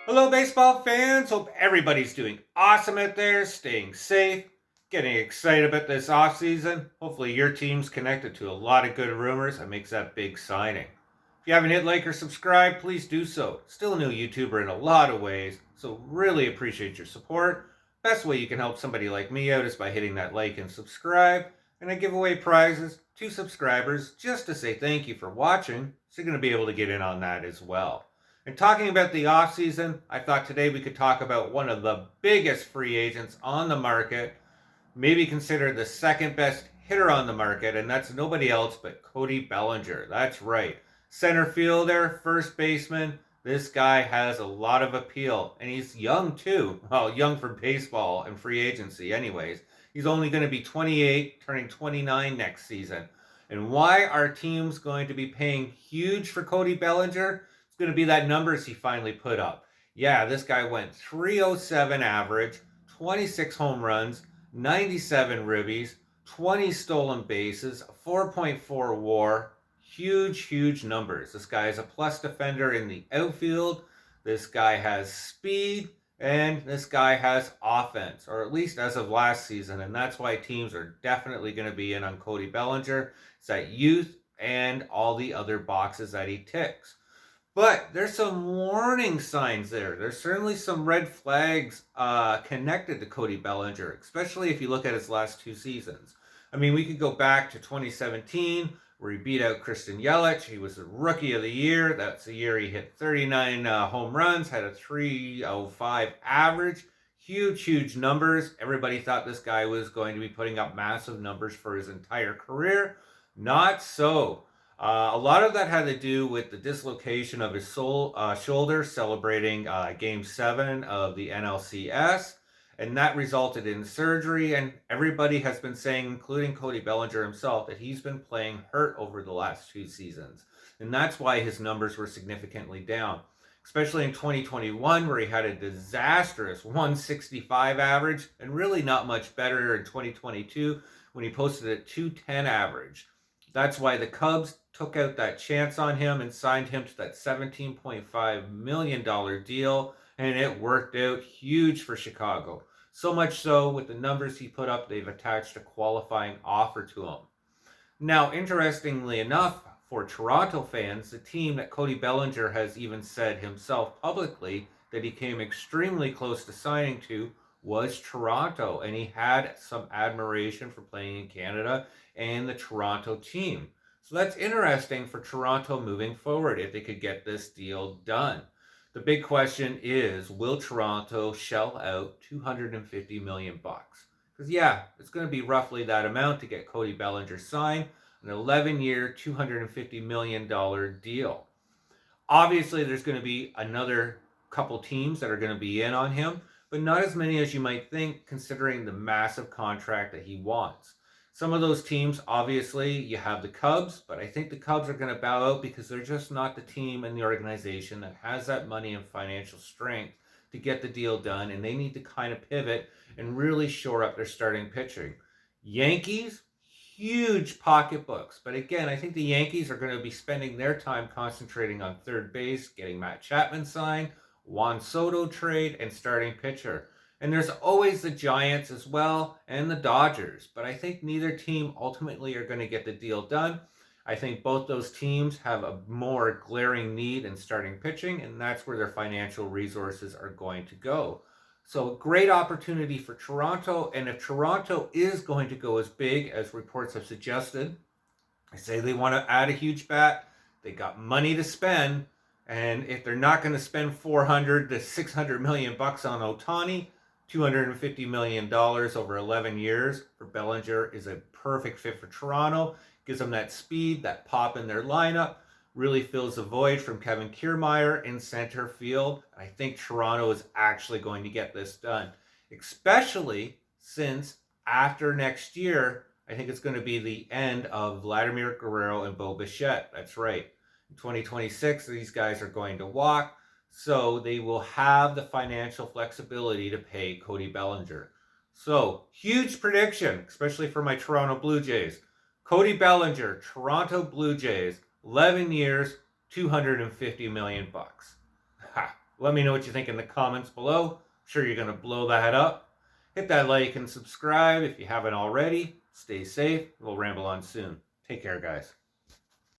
Hello, baseball fans. Hope everybody's doing awesome out there, staying safe, getting excited about this offseason. Hopefully, your team's connected to a lot of good rumors and makes that big signing. If you haven't hit like or subscribe, please do so. Still a new YouTuber in a lot of ways, so really appreciate your support. Best way you can help somebody like me out is by hitting that like and subscribe. And I give away prizes to subscribers just to say thank you for watching, so you're going to be able to get in on that as well. And talking about the offseason, I thought today we could talk about one of the biggest free agents on the market, maybe considered the second best hitter on the market, and that's nobody else but Cody Bellinger. That's right. Center fielder, first baseman. This guy has a lot of appeal, and he's young too. Well, young for baseball and free agency, anyways. He's only going to be 28, turning 29 next season. And why are teams going to be paying huge for Cody Bellinger? It's going to be that numbers he finally put up. Yeah, this guy went 307 average, 26 home runs, 97 ribbies, 20 stolen bases, 4.4 WAR. Huge numbers. This guy is a plus defender in the outfield. This guy has speed, and this guy has offense, or at least as of last season. And that's why teams are definitely going to be in on Cody Bellinger. It's that youth and all the other boxes that he ticks. But there's some warning signs there. There's certainly some red flags connected to Cody Bellinger, especially if you look at his last two seasons. I mean, we could go back to 2017, where he beat out Christian Yelich. He was the rookie of the year. That's the year he hit 39 home runs, had a 305 average. Huge numbers. Everybody thought this guy was going to be putting up massive numbers for his entire career. Not so. A lot of that had to do with the dislocation of his shoulder celebrating Game 7 of the NLCS, and that resulted in surgery. And everybody has been saying, including Cody Bellinger himself, that he's been playing hurt over the last two seasons. And that's why his numbers were significantly down, especially in 2021, where he had a disastrous 165 average, and really not much better in 2022 when he posted a 210 average. That's why the Cubs took out that chance on him and signed him to that $17.5 million deal, and it worked out huge for Chicago. So much so, with the numbers he put up, they've attached a qualifying offer to him. Now, interestingly enough, for Toronto fans, the team that Cody Bellinger has even said himself publicly that he came extremely close to signing to was Toronto, and he had some admiration for playing in Canada and the Toronto team. So that's interesting for Toronto moving forward if they could get this deal done. The big question is, will Toronto shell out 250 million bucks? Because yeah, it's going to be roughly that amount to get Cody Bellinger signed, an 11-year, $250 million deal. Obviously, there's going to be another couple teams that are going to be in on him, but not as many as you might think, considering the massive contract that he wants. Some of those teams, obviously, you have the Cubs, but I think the Cubs are going to bow out because they're just not the team in the organization that has that money and financial strength to get the deal done, and they need to kind of pivot and really shore up their starting pitching. Yankees, huge pocketbooks. But again, I think the Yankees are going to be spending their time concentrating on third base, getting Matt Chapman signed, Juan Soto trade, and starting pitcher. And there's always the Giants as well and the Dodgers. But I think neither team ultimately are going to get the deal done. I think both those teams have a more glaring need in starting pitching, and that's where their financial resources are going to go. So, great opportunity for Toronto. And if Toronto is going to go as big as reports have suggested, I say they want to add a huge bat. They got money to spend. And if they're not going to spend 400 to 600 million bucks on Ohtani, $250 million over 11 years for Bellinger is a perfect fit for Toronto. Gives them that speed, that pop in their lineup. Really fills the void from Kevin Kiermaier in center field. I think Toronto is actually going to get this done, especially since after next year, I think it's going to be the end of Vladimir Guerrero and Bo Bichette. That's right. In 2026, these guys are going to walk, so they will have the financial flexibility to pay Cody Bellinger. So, huge prediction, especially for my Toronto Blue Jays. Cody Bellinger, Toronto Blue Jays, 11 years, 250 million bucks. Ha. Let me know what you think in the comments below. I'm sure you're going to blow that up. Hit that like and subscribe if you haven't already. Stay safe. We'll ramble on soon. Take care, guys.